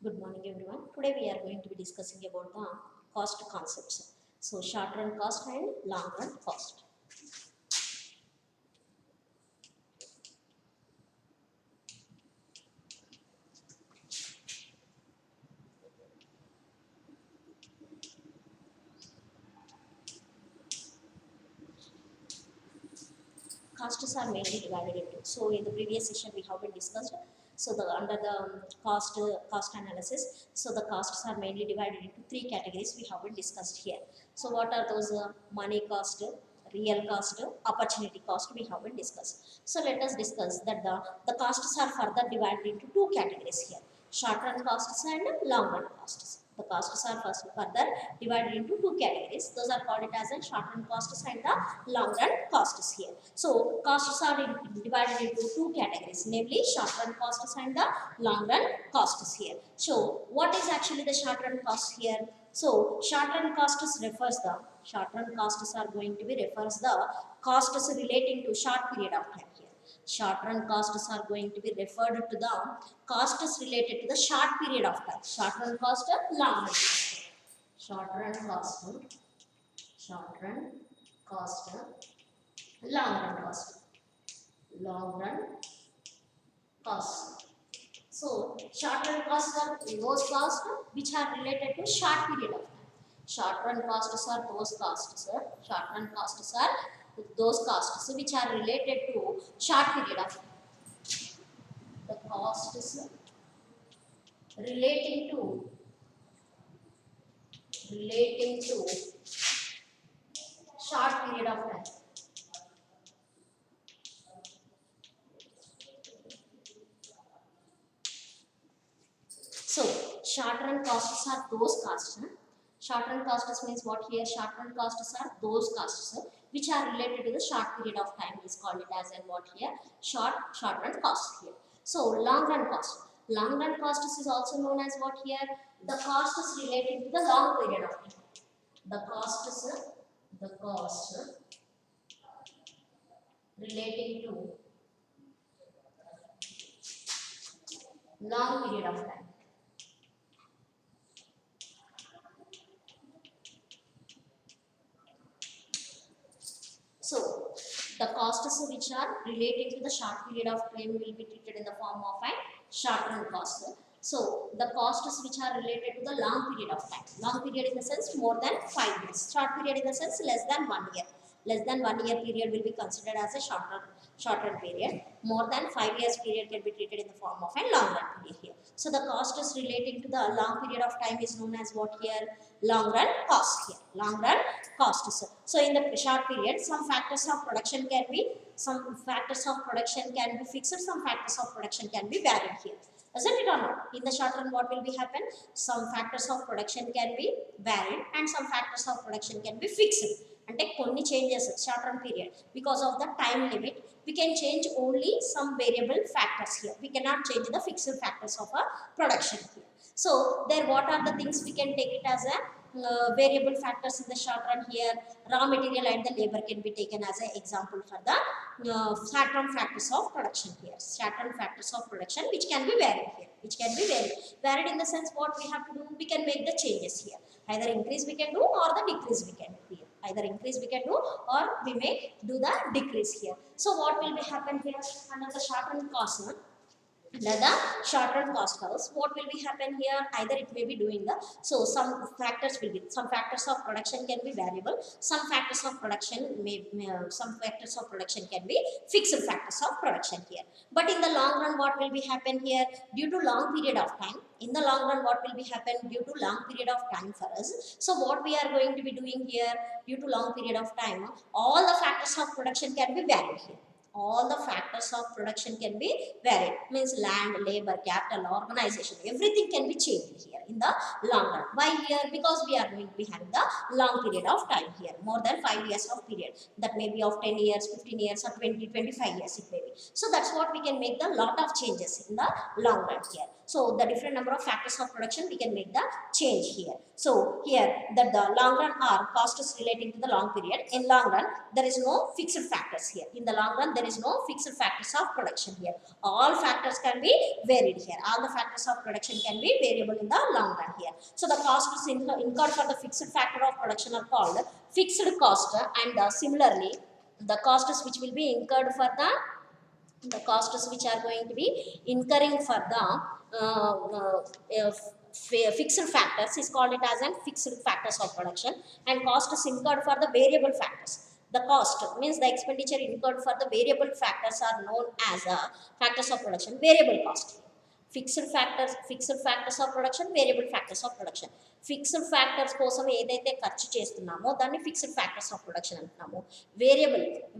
Good morning everyone. Today we are going to be discussing about the cost concepts. So short run cost and long run cost. Costs are mainly divided into. So in the previous session we have been discussed. So the under the cost analysis. So the costs are mainly divided into three categories we have been discussed here. So what are those money cost, real cost, opportunity cost we have been discussed. So let us discuss that the costs are further divided into two categories here. Short run costs and long run costs. The costs are first further divided into two categories. Those are called it as a short run costs and the long run costs here. So costs are divided into two categories, namely short run costs and the long run costs here. So what is actually the short run cost here? So short run costs refers the short run costs are going to be refers the costs relating to short period of time here. Short run costs are going to be referred to the costs related to the short period of time. Short run cost, long run cost. Short run cost, short run cost, long run cost. Long run cost. So short run costs are those costs which are related to short period of time. Short run costs are those costs. Short run costs are those costs which are related to short period of time. The costs relating to short period of time. So short run costs are those costs. Short run costs means what here? Short run costs are those costs which are related to the short period of time is called it as and what here? Short run costs here. So long run cost. Long run costs is also known as what here? The cost is related to the long period of time. The cost relating to long period of time. So the costs which are related to the short period of time will be treated in the form of a short run cost. So the costs which are related to the long period of time. Long period in the sense more than 5 years. Short period in the sense less than 1 year. Less than 1 year period will be considered as a short run period. More than 5 years period can be treated in the form of a long run period here. So the cost is relating to the long period of time is known as what here? Long run cost here. Long run costs. So in the short period, some factors of production can be fixed, some factors of production can be varied here. Isn't it or not? In the short run, what will be happen? Some factors of production can be varied and some factors of production can be fixed. And take only changes short run period because of the time limit. We can change only some variable factors here. We cannot change the fixed factors of a production here. So there, what are the things we can take it as a variable factors in the short run here? Raw material and the labor can be taken as an example for the short run factors of production here. Short run factors of production which can be varied here. Which can be varied in the sense what we have to do, we can make the changes here. Either increase we can do or the decrease we can do here. Either increase we can do or we may do the decrease here. So what will be happen here under the short run cost? Under the short run cost curves, what will be happen here? Either it may be doing the, so some factors of production can be variable, some factors of production some factors of production can be fixed factors of production here. But in the long run, what will be happen here? Due to long period of time, in the long run, what will be happen due to long period of time for us? So what we are going to be doing here, due to long period of time, all the factors of production can be varied here. All the factors of production can be varied. Means land, labor, capital, organization, everything can be changed here in the long run. Why here? Because we are going to be having the long period of time here, more than 5 years of period. That may be of 10 years, 15 years or 20, 25 years it may be. So that's what we can make the lot of changes in the long run here. So the different number of factors of production we can make the change here. So here that the long run are costs relating to the long period. In long run there is no fixed factors here. In the long run there there is no fixed factors of production here. All factors can be varied here. All the factors of production can be variable in the long run here. So the costs incurred for the fixed factor of production are called fixed cost, and similarly the costs which will be incurred for the costs which are going to be incurring for the fixed factors is called it as a fixed factors of production, and costs incurred for the variable factors. The cost means the expenditure incurred for the variable factors are known as factors of production. Variable cost, fixed factors of production, variable factors of production. Fixed factors కోసం ఏదైతే ఖర్చు చేస్తున్నామో దాన్ని fixed factors of production అంటున్నాము.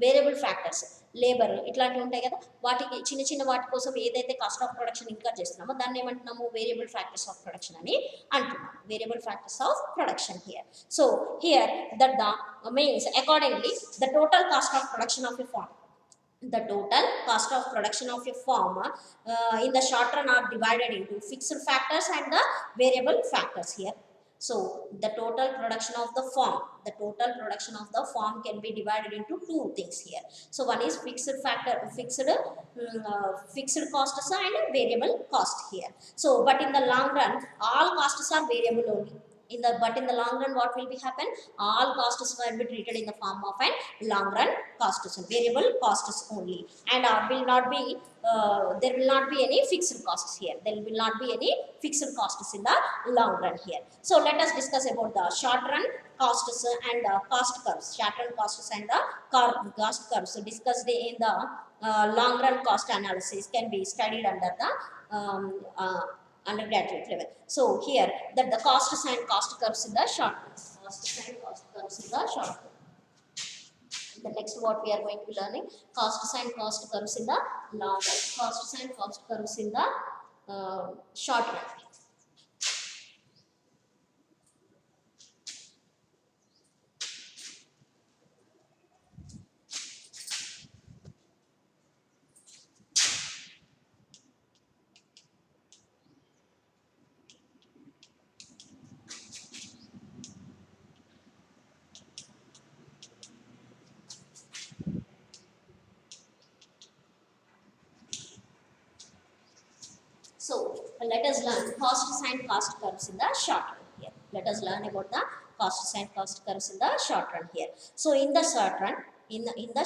Variable factors, labour ఇట్లాంటివి ఉంటాయి కదా, వాటికి చిన్న చిన్న వాటి కోసం ఏదైతే కాస్ట్ ఆఫ్ ప్రొడక్షన్ ఇన్కర్ చేస్తున్నామో దాన్ని ఏమంటున్నాము, వేరియబుల్ ఫ్యాక్టర్స్ ఆఫ్ ప్రొడక్షన్ అని అంటున్నాము. Variable factors of production here. So here that the means accordingly the total cost of production of a farm, the total cost of production of a firm in the short run are divided into fixed factors and the variable factors here. So the total production of the firm, can be divided into two things here. So one is fixed costs and variable cost here. So but in the long run all costs are variable only. In the long run what will be happen, all costs will be treated in the form of a long run costs, variable costs only, and there will not be any fixed costs here. There will not be any fixed costs in the long run here. So let us discuss about the short run costs and cost curves. Short run costs and the cost curves discussed in the long run cost analysis can be studied under the undergraduate level. So here that the costs and cost curves in the short run. The next what we are going to be learning, costs and cost curves in the long run, costs and cost curves in the short run. So let us learn costs and cost curves in the short run here. Let us learn about the costs and cost curves in the short run here. So in the short run, in the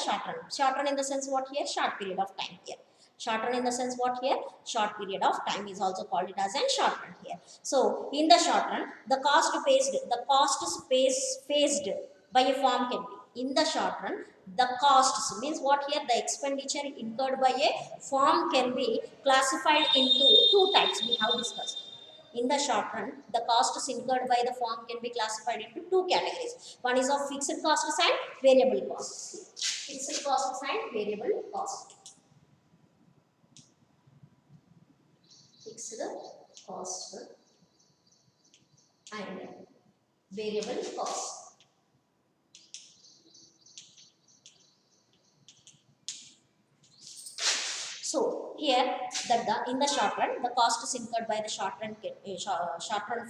short run in the sense what here, short period of time here. Short run in the sense what here, short period of time is also called it as a short run here. So in the short run the cost faced by a firm can be, in the short run the costs means what here, the expenditure incurred by a firm can be classified into two types we have discussed. In the short run the costs incurred by the firm can be classified into two categories. One is of fixed costs and variable costs. Fixed costs and variable costs. Fixed costs and variable costs. So here that in the short run the costs incurred by the short run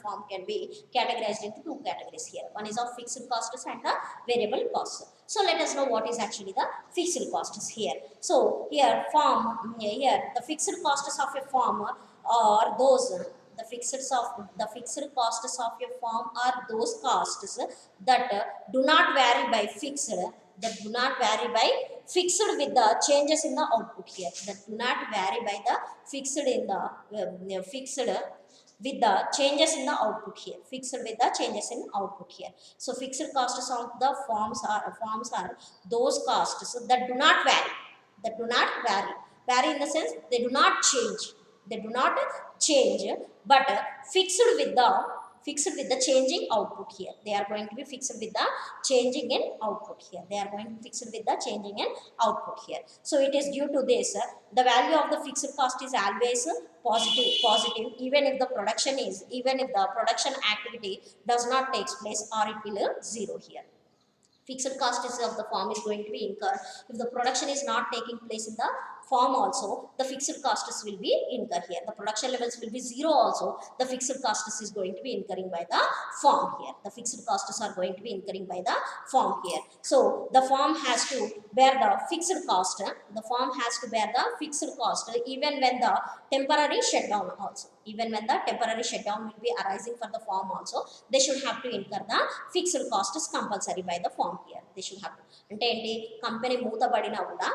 firm can be categorized into two categories here. One is of fixed costs and the variable costs. So let us know what is actually the fixed costs here. So here the fixed costs of a firm are those the fixed costs of a firm are those costs that do not vary by fixed with the changes in the output here. That do not vary by the fixed with the changes in the output here. Fixed with the changes in output here. So fixed costs of the firms are those costs that do not vary. Vary in the sense they do not change. But fixed with the changing output here. They are going to be fixed with the changing in output here. So it is due to this the value of the fixed cost is always positive even if the production activity does not take place, or it will zero here. Fixed cost of the firm is going to be incurred if the production is not taking place in the farm also, the fixed costs will be incur here. The production levels will be zero also, the fixed costs is going to be incurring by the farm here. The fixed costs are going to be incurring by the farm here. So the farm has to bear the fixed cost. The farm has to bear the fixed cost even when the temporary shutdown also. Even when the temporary shutdown will be arising for the farm also, they should have to incur the fixed costs compulsory by the farm here. They should have to. అంటే ఏంటి, company మూతబడినా కూడా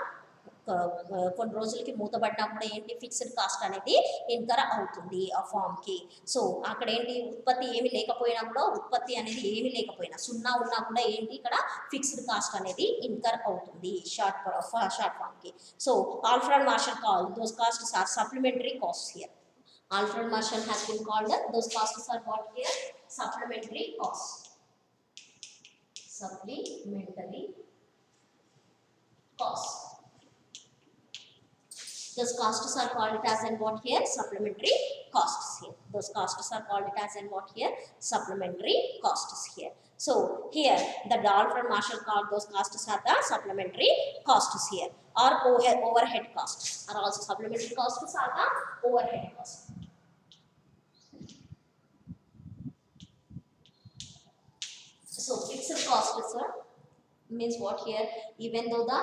కొన్ని రోజులకి మూతబడినా కూడా ఏంటి, fixed cost అనేది incur అవుతుంది ఆ ఫామ్కి. సో అక్కడ ఏంటి, ఉత్పత్తి ఏమి లేకపోయినా కూడా, ఉత్పత్తి అనేది ఏమి లేకపోయినా సున్నా ఉన్నా కూడా ఏంటి, ఇక్కడ ఫిక్స్డ్ కాస్ట్ అనేది ఇన్కర్ అవుతుంది షార్ట్ ఫామ్కి. So Alfred Marshall call those costs are supplementary costs here. Alfred Marshall has been called those costs are what here? Supplementary costs. Supplementary costs. Those costs are called it as and what here? Supplementary costs here. Those costs are called it as and what here? Supplementary costs here. So here the Alfred Marshall called those costs are the supplementary costs here, or overhead costs are also supplementary costs are the overhead costs. So fixed costs means what here? Even though the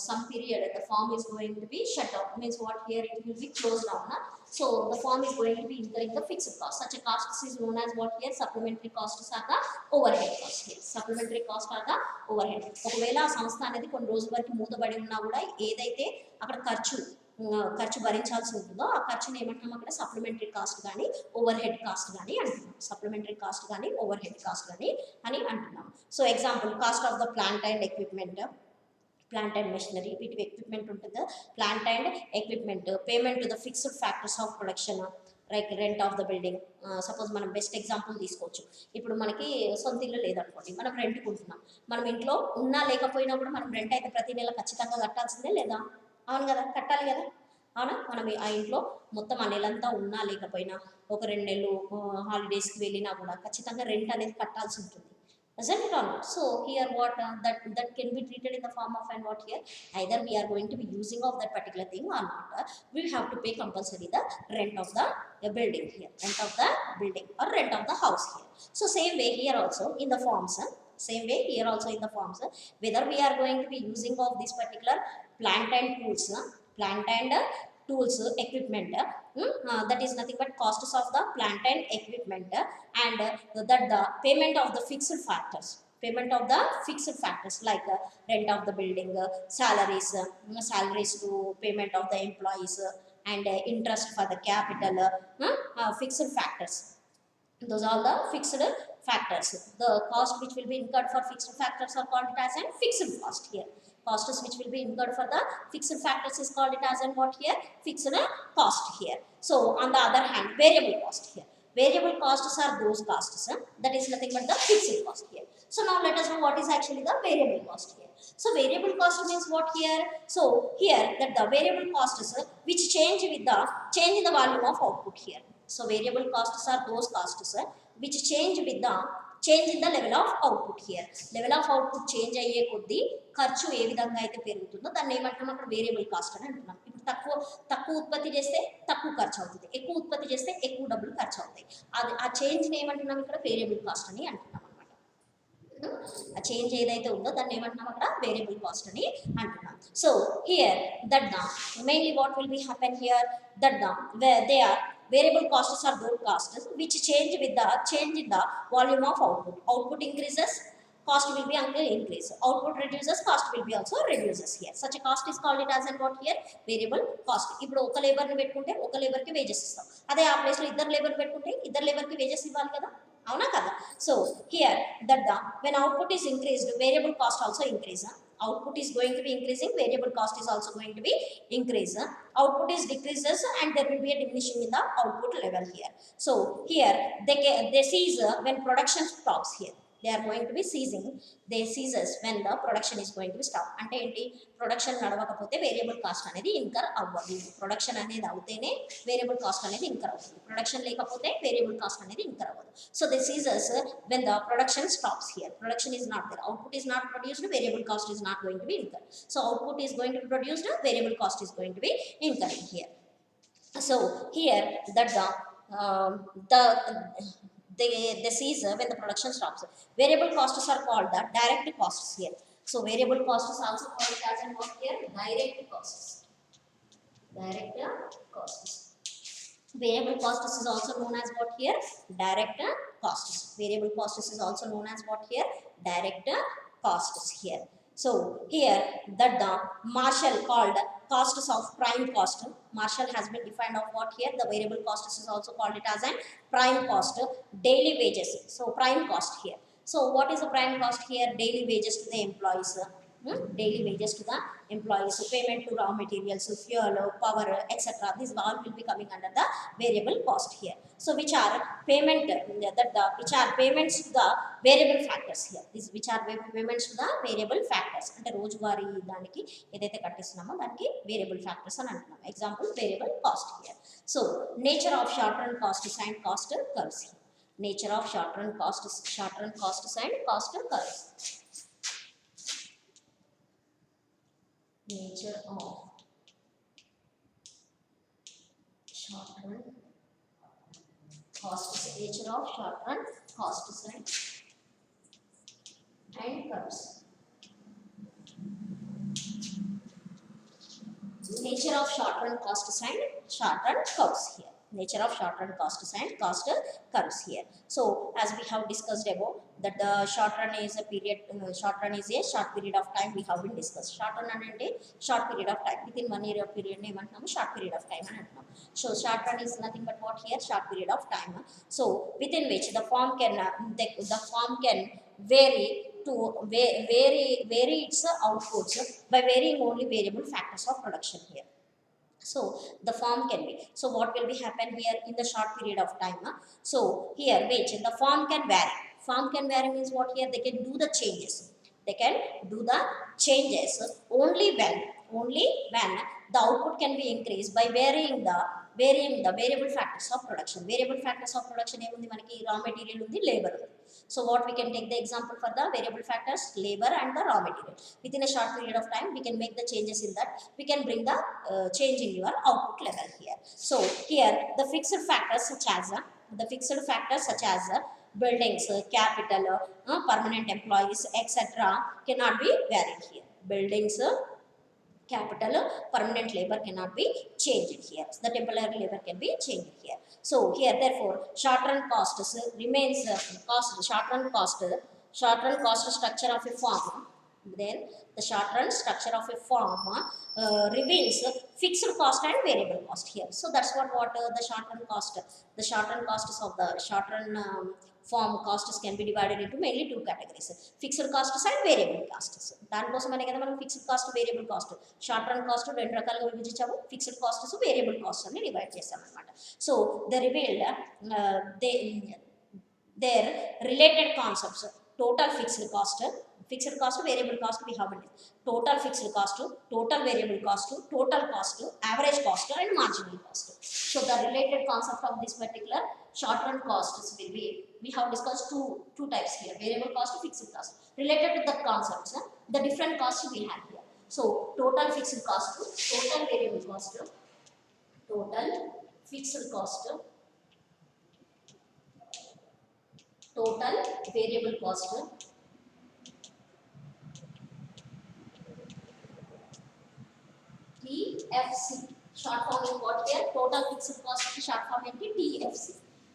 some period the farm is going to be shut down, means what here, it will be closed down. So the farm is going to be incurring the fixed cost. Such a cost is known as what here? Supplementary costs are the overhead costs here. Supplementary costs are the overhead. ఒకవేళ ఆ సంస్థ అనేది కొన్ని రోజుల వరకు మూతబడి ఉన్నా కూడా ఏదైతే అక్కడ ఖర్చు భరించాల్సి ఉంటుందో ఆ ఖర్చుని ఏమంటున్నాం అక్కడ సప్లిమెంటరీ కాస్ట్ కానీ ఓవర్ హెడ్ కాస్ట్ కానీ అంటున్నాం. సప్లిమెంటరీ కాస్ట్ కానీ ఓవర్ హెడ్ కాస్ట్ కానీ అని అంటున్నాం. So example, cost of the plant and equipment, plant and machinery, వీటి ఎక్విప్మెంట్ ఉంటుంది. Plant and equipment, payment to the fixed factors of production like rent of the building. Suppose మనం best example తీసుకోవచ్చు. ఇప్పుడు మనకి సొంత ఇల్లు లేదనుకోండి, మనం రెంట్కి ఉంటున్నాం. మనం ఇంట్లో ఉన్నా లేకపోయినా కూడా మనం రెంట్ అయితే ప్రతి నెల ఖచ్చితంగా కట్టాల్సిందే లేదా? అవును కదా, కట్టాలి కదా, అవునా? మనం ఆ ఇంట్లో మొత్తం ఆ నెలంతా ఉన్నా లేకపోయినా ఒక 2 నెలలు హాలిడేస్కి వెళ్ళినా కూడా ఖచ్చితంగా రెంట్ అనేది కట్టాల్సి ఉంటుంది. Isn't it or not? So here what that can be treated in the form of and what here? Either we are going to be using of that particular thing or not. We have to pay compulsory the rent of the building here, rent of the building or rent of the house here. So same way here also in the forms. Same way here also in the forms, whether we are going to be using of this particular plant and tools, equipment, that is nothing but costs of the plant and equipment, and that the payment of the fixed factors, like rent of the building, salaries to payment of the employees, and interest for the capital, fixed factors. Those are the fixed factors. The cost which will be incurred for fixed factors are called it as a fixed cost here. Costs which will be incurred for the fixed factors is called it as and what here? Fixed cost here. So on the other hand, variable cost here. Variable costs are those costs that is nothing but the fixed cost here. So now let us know what is actually the variable cost here. So variable cost means what here? So here that the variable costs which change with the change in the volume of output here. So variable costs are those costs which change with the change in the level of output here. Level of output change అయ్యే కొద్దీ ఖర్చు ఏ విధంగా అయితే పెరుగుతుందో దాన్ని ఏమంటాం అక్కడ variable cost అని అంటున్నాం. ఇప్పుడు తక్కువ ఉత్పత్తి చేస్తే తక్కువ ఖర్చు అవుతుంది, ఎక్కువ ఉత్పత్తి చేస్తే ఎక్కువ డబ్బులు ఖర్చు అవుతాయి. ఆ చేంజ్ని ఏమంటున్నాం ఇక్కడ వేరియబుల్ కాస్ట్ అని అంటున్నాం అనమాట. ఆ చేంజ్ ఏదైతే ఉందో దాన్ని ఏమంటున్నాం అక్కడ వేరియబుల్ కాస్ట్ అని అంటున్నాం. So here that the mainly what will be happen here that the they are variable costs are those costs which change with the change in the volume of output. Output increases, cost will be increase. Output reduces, cost will be also reduces here. Such a cost is called it as and what here? Variable cost. ఇప్పుడు ఒక labour ని పెట్టుకుంటే ఒక labour కి wages ఇస్తాం, అదే ఆ place లో ఇద్దరు లేబర్ పెట్టుకుంటే ఇద్దరు లేబర్ కి వేజెస్ ఇవ్వాలి కదా, అవునా కదా? So here that the when output is increased, variable cost also increase. Output is going to be increasing, variable cost is also going to be increase. Output is decreases and there will be a diminishing in the output level here. So here they sees when production stops here. they are going to be ceasing, they ceases when the production is going to be stopped. అంటే ఏంటి, production నడవకపోతే variable cost అనేది incur అవ్వదు. Production అనేది అవుతేనే variable cost అనేది incur అవుతుంది, production లేకపోతే variable cost అనేది incur అవ్వదు. So they ceases when the production stops here. Production is not there, output is not produced, variable cost is not going to be incurred. So output is going to be produced, variable cost is going to be incurred here. So here that they cease when the production stops. Variable costs are called the direct costs here. So variable cost is also called as and what here, direct costs. Direct costs. Variable costs is also known as what here, direct costs. Variable costs is also known as what here, direct costs here. So here that the Marshall called costs of prime cost. Marshall has been defined of what here, the variable costs is also called it as an prime cost, daily wages. So prime cost here. So what is the prime cost here? Daily wages to the employees. Daily wages to the employees, payment to raw materials, fuel, power, etc. These all will be coming under the variable cost here. So which are payment which are payments to the variable factors here. These which are payments to the variable factors. అంటే రోజువారీ దానికి ఏదైతే కట్టిస్తున్నామో దానికి variable factors అని అంటున్నాం. Example variable cost here. So nature of short run costs and cost curves. Nature of short run costs and cost curves. Nature of short run costs. Nature of short run costs and curves. Nature of short run costs and short run curves here. Nature of short run costs and cost curves here. So as we have discussed above that the short run is a period, short run is a short period of time we have been discussed. Short run ante short period of time, within 1 year of period ne emantunnam short period of time ani antunnam. So short run is nothing but what here, short period of time. So within which the form can vary to vary its outputs by varying only variable factors of production here. So the form can be, so what will be happen here in the short period of time. So here which the form can vary. Form can vary means what here, they can do the changes. They can do the changes only when the output can be increased by varying the variable factors of production. Variable factors of production ఏముంది మనకి, raw material ఉంది, labor ఉంది. So what we can take the example for the variable factors, labor and the raw material. Within a short period of time we can make the changes in that, we can bring the change in your output level here. So here the fixed factors such as buildings, capital, permanent employees, etc. cannot be varied here. Buildings, capital, permanent labor cannot be changed here. So the temporary labor can be changed here. So here therefore short run costs remains short run cost structure of a firm. Then the short run structure of a firm reveals fixed cost and variable cost here. So that's what the short run costs of the short run firm costs can be divided into mainly two categories, fixed costs and variable costs. దానికోసమనే కదా మనం fixed cost, variable cost, short run cost రెండు రకాలుగా విభజించాము. Fixed costs, variable cost అని divide చేసాం అనమాట. So the revealed their related concepts, total fixed cost, variable cost we have it, total fixed cost, total variable cost, total cost, average cost and marginal cost. So the related concept of this particular short run costs will be, we have discussed two types here, variable cost, fixed cost. Related to the concepts, the different costs we have here. So total fixed cost, total variable cost, total fixed cost, total variable cost, TFC. Short form is what here? Total fixed cost is short form into TFC.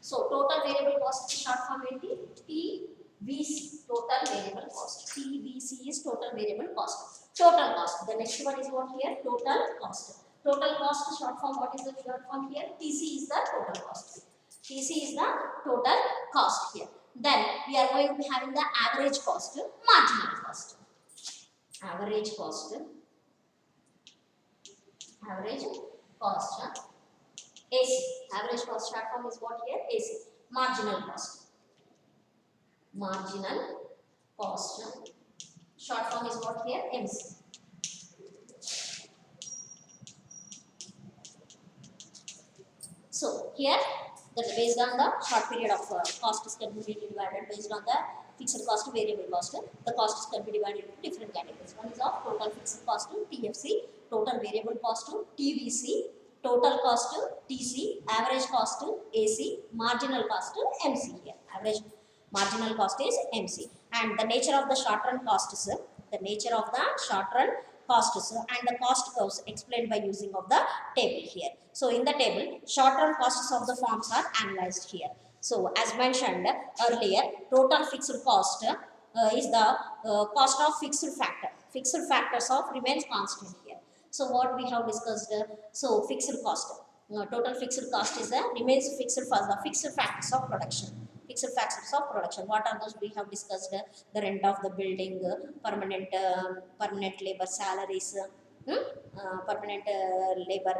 So total variable cost is short form into TVC. Total variable cost. TVC is total variable cost. Total cost. The next one is what here? Total cost. Total cost short form. What is the short form here? TC is the total cost. TC is the total cost here. Then we are going to be having the average cost, marginal cost. Average cost, AC. Average cost short form is what here? AC. Marginal cost. marginal cost. Short form is what here? MC. So here, that based on the short period of cost is can be divided based on the fixed cost to variable cost. The costs can be divided into different categories. One is of total fixed cost to TFC, total variable cost to TVC, total cost to TC, average cost to AC, marginal cost to MC here. Average marginal cost is MC. And the nature of the short run costs, the nature of the short run costs and the cost curves explained by using of the table here. So in the table, short run costs of the firms are analyzed here. So as mentioned earlier, total fixed cost is the cost of fixed factor. Fixed factors of remains constant here. So what we have discussed, so fixed cost, total fixed cost is the remains fixed for the fixed factors of production. Fixed factors of production. What are those? We have discussed the rent of the building, permanent labor salaries, permanent labor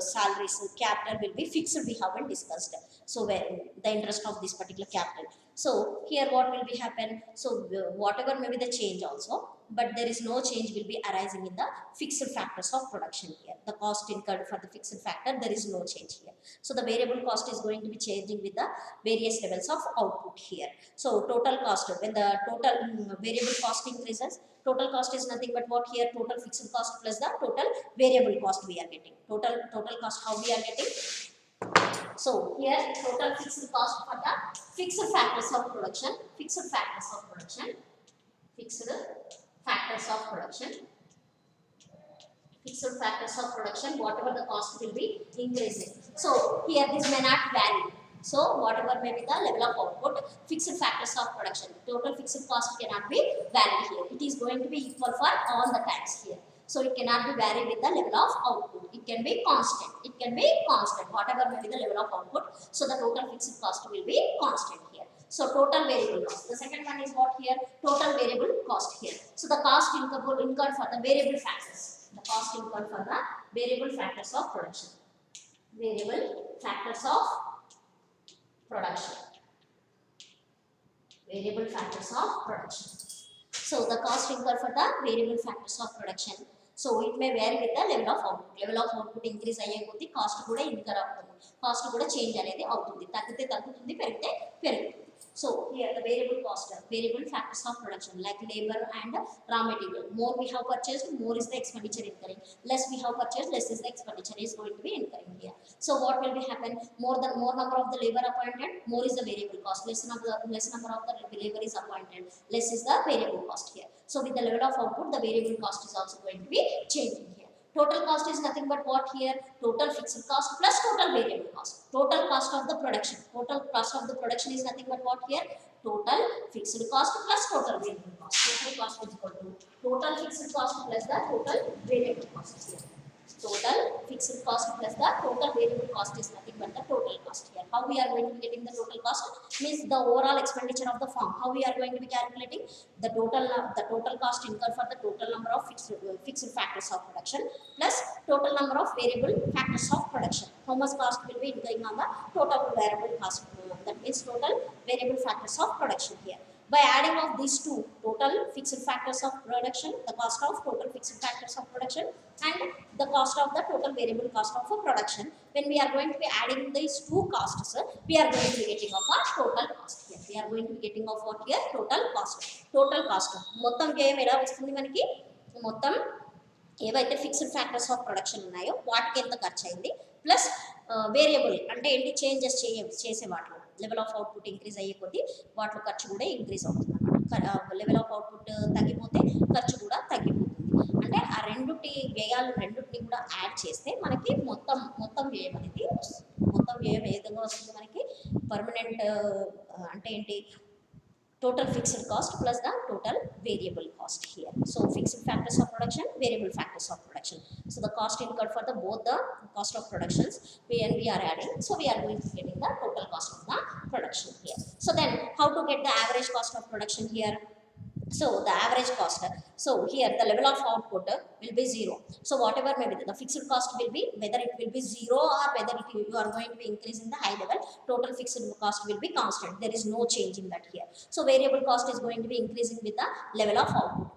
salaries, capital will be fixed. We haven't discussed. So where the interest of this particular capital. So here what will be happen? So whatever may be the change also, but there is no change will be arising in the fixed factors of production here. The cost incurred for the fixed factor, there is no change here. So the variable cost is going to be changing with the various levels of output here. So total cost, when the total variable cost increases, total cost is nothing but what here? Total fixed cost plus the total variable cost we are getting. Total cost how we are getting? So here total fixed cost for the fixed factors of production, fixed factors of production, fixed factors of production, fixed factors of production, whatever the cost will be increasing. So here this may not vary. So whatever may be the level of output, fixed factors of production, total fixed cost cannot be varied here. It is going to be equal for all the times here. So it cannot be varied with the level of output. It can be constant. It can be constant, whatever may be the level of output. So the total fixed cost will be constant here. So total variable cost. The second one is what here? Total variable cost here. So the cost incurred for the variable factors. The cost incurred for the variable factors of production. Variable factors of production. Variable factors of production. So the cost incurred for the variable factors of production. So it may vary with the level of output. Level of output increase అయ్యే కొద్ది cost కూడా incur అవుతుంది. Cost కూడా change అనేది అవుతుంది. తగ్గితే తగ్గుతుంది, పెరిగితే పెరుగుతుంది. So here the variable cost, variable factors of production like labor and raw material. More we have purchased, more is the expenditure incurring. Less we have purchased, less is the expenditure is going to be incurring here. So what will be happen? More number of the labor appointed, more is the variable cost. Less number of the labor is appointed, less is the variable cost here. So with the level of output, the variable cost is also going to be changing here. Total cost is nothing but what here? Total fixed cost plus total variable cost. Total cost of the production. Total cost of the production is nothing but what here? Total fixed cost plus total variable cost. Total cost is equal to total fixed cost plus the total variable cost here. Total fixed cost plus the total variable cost is nothing but the total cost here. How we are going to be getting the total cost? Means the overall expenditure of the firm. How we are going to be calculating the total cost incurred for the total number of fixed factors of production plus total number of variable factors of production. How much cost will be incurring on the total variable cost? That means total variable factors of production here. By adding of these two, total fixed factors of production, the cost of total fixed factors of production and the cost of the total variable cost of a production, when we are going to be adding these two costs, we are going to be getting of a total cost here. We are going to be getting of what here? Total cost. Total cost. మొత్తం ఏం ఎలా వస్తుంది మనకి? మొత్తం ఏవైతే fixed factors of production ఉన్నాయో వాటికి ఎంత ఖర్చు అయింది ప్లస్ వేరియబుల్ అంటే ఏంటి చేంజెస్ చేసే వాటిలో లెవెల్ ఆఫ్ అవుట్పుట్ ఇంక్రీజ్ అయ్యే కొద్దీ వాటిలో ఖర్చు కూడా ఇంక్రీజ్ అవుతుంది అన్నమాట. లెవెల్ ఆఫ్ అవుట్పుట్ తగ్గిపోతే ఖర్చు కూడా తగ్గిపోతుంది. అంటే ఆ రెండింటిని కూడా యాడ్ చేస్తే మనకి మొత్తం వ్యయం అనేది వస్తుంది. మొత్తం వ్యయం ఏ విధంగా వస్తుంది మనకి? పర్మనెంట్ అంటే ఏంటి? Total fixed cost plus the total variable cost here. So fixed factors of production, variable factors of production. So the cost incurred for both the cost of productions we are adding. So we are going to getting the total cost of the production here. So then how to get the average cost of production here? So the average cost, so here the level of output will be 0. So whatever may be the fixed cost will be, whether it will be 0 or whether you are going to be increasing the high level, total fixed cost will be constant. There is no change in that here. So variable cost is going to be increasing with the level of output.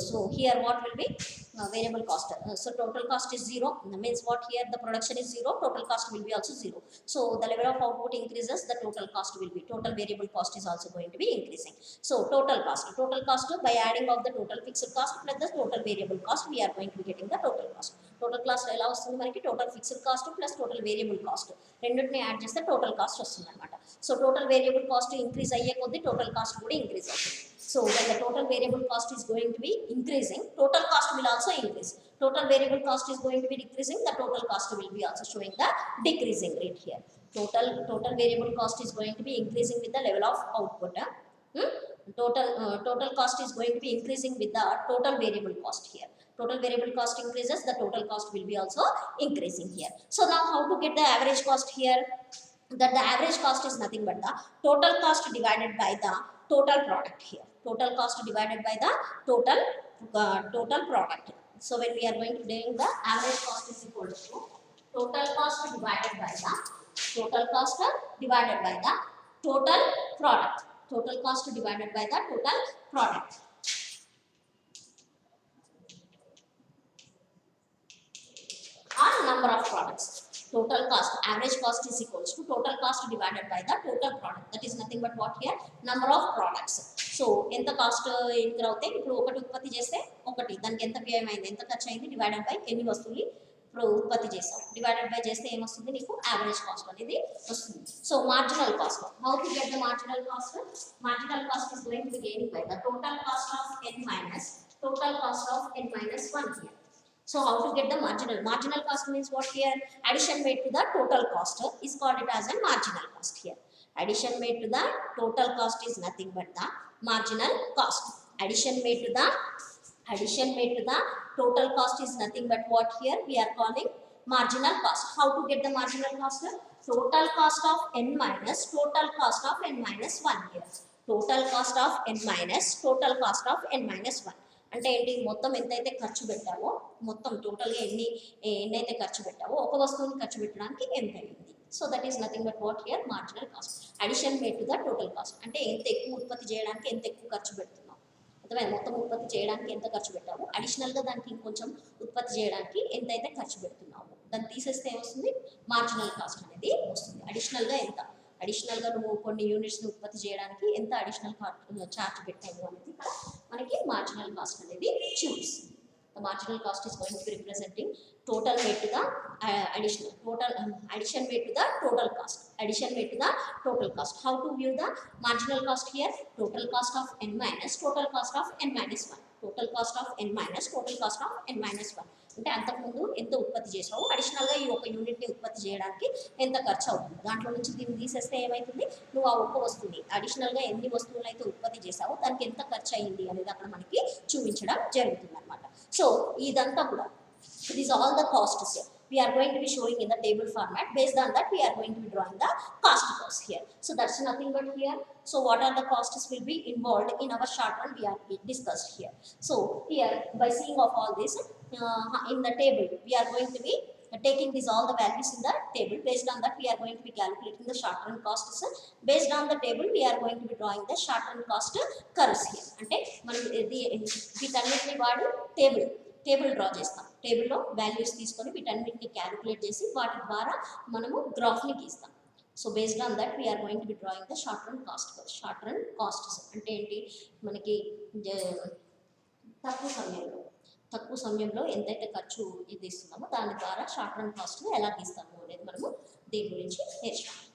So here what will be variable cost. So total cost is 0. Means what, here the production is 0, total cost will be also 0. So the level of output increases, the total cost will be, total variable cost is also going to be increasing. So total cost by adding of the total fixed cost plus the total variable cost, we are going to be getting the total cost. Total cost ఎలా వస్తుంది మనకి, total fixed cost plus total variable cost రెండిటిని add చేస్తే total cost వస్తుంది అన్నమాట. So total variable cost increase అయ్యే కొద్దీ total cost కూడా ఇంక్రీజ్ అవుతుంది. So when the total variable cost is going to be increasing, total cost will also increase. Total variable cost is going to be decreasing, the total cost will be also showing the decreasing rate here. Total variable cost is going to be increasing with the level of output. Total cost is going to be increasing with the total variable cost here. Total variable cost increases, the total cost will be also increasing here. So now how to get the average cost here? That the average cost is nothing but the total cost divided by the total product here. Total cost divided by the total product. So when we are going to doing the average cost is equal to total cost divided by the total cost divided by the total product. Total cost divided by the total product. Or number of products. Total cost, average cost is equals to total cost divided by the total product. That is nothing but what here? Number of products. So ఎంత cost increase అవుతాయి, ఇప్పుడు ఒకటి ఉత్పత్తి చేస్తే ఒకటి దానికి ఎంత వ్యయం అయింది, ఎంత ఖర్చు అయింది, డివైడెడ్ బై ఎన్ని వస్తువులు ఇప్పుడు ఉత్పత్తి చేస్తాం, డివైడెడ్ బై చేస్తే ఏమొస్తుంది నీకు, యావరేజ్ కాస్ట్ అనేది వస్తుంది. So marginal cost, how to get the marginal cost? Marginal cost is going to B gaining by the total cost of n minus total cost of n minus 1 here. So how to get the marginal cost means what here? Addition made to the total cost is called it as a marginal cost here. Addition made to the total cost is nothing but the marginal cost. Addition made to the total cost is nothing but what here we are calling marginal cost. How to get the marginal cost? Total cost of n minus total cost of n minus 1 here. Total cost of n minus total cost of n minus 1. అంటే ఏంటి, మొత్తం ఎంతైతే ఖర్చు పెట్టావో, మొత్తం టోటల్గా ఎన్నైతే ఖర్చు పెట్టావో ఒక వస్తువుని ఖర్చు పెట్టడానికి ఎంత అయింది. So that is nothing but what here, marginal cost. Addition made to the total cost అంటే ఎంత ఎక్కువ ఉత్పత్తి చేయడానికి ఎంత ఎక్కువ ఖర్చు పెడుతున్నావు, అర్థమైంది, మొత్తం ఉత్పత్తి చేయడానికి ఎంత ఖర్చు పెట్టావు, అడిషనల్గా దానికి ఇంకొంచెం ఉత్పత్తి చేయడానికి ఎంతైతే ఖర్చు పెడుతున్నావు, దాన్ని తీసేస్తే ఏమొస్తుంది, మార్జినల్ కాస్ట్ అనేది వస్తుంది. అడిషనల్గా ఎంత, అడిషనల్గా నువ్వు కొన్ని యూనిట్స్ని ఉత్పత్తి చేయడానికి ఎంత అడిషనల్ ఛార్జ్ పెట్టావు అనేది ఇక్కడ మనకి మార్జినల్ కాస్ట్ అనేది చూపిస్తుంది. The marginal cost is going to be representing total made to the addition made to the total cost. Addition made to the total cost. How to view the marginal cost here? Total cost of n minus total cost of n minus 1. Total cost of n minus total cost of n minus 1. అంటే అంతకుముందు ఎంత ఉత్పత్తి చేసావు, అడిషనల్గా ఈ ఒక యూనిట్ని ఉత్పత్తి చేయడానికి ఎంత ఖర్చు అవుతుంది, దాంట్లో నుంచి దీన్ని తీసేస్తే ఏమవుతుంది, నువ్వు ఆ ఒక్క వస్తువుని అడిషనల్గా ఎన్ని వస్తువులు అయితే ఉత్పత్తి చేసావో దానికి ఎంత ఖర్చు అయ్యింది అనేది అక్కడ మనకి చూపించడం జరుగుతుంది అనమాట. సో ఇదంతా కూడా, these all the costs we are going to be showing in the table format. Based on that we are going to be drawing the cost curves here. So that's nothing but here. So what are the costs will be involved in our short run we are discussed here. So here by seeing of all this in the table we are going to be taking these all the values in the table. Based on that we are going to be calculating the short run costs. Based on the table we are going to be drawing the short run cost curves here. అంటే మనం వీటన్నిటిని వాడి table draw చేస్తాం. టేబుల్లో values తీసుకొని వీటన్నిటిని calculate చేసి వాటి ద్వారా మనము గ్రాఫ్ని గీస్తాం. So based on that we are going to be drawing the short run costs. అంటే ఏంటి, మనకి తక్కువ సమయంలో ఎంతైతే ఖర్చు ఇది ఇస్తున్నామో దాని ద్వారా షార్ట్ రన్ కాస్ట్ ఎలా గీస్తాము అనేది మనము దీని గురించి నేర్చుకుంటాం.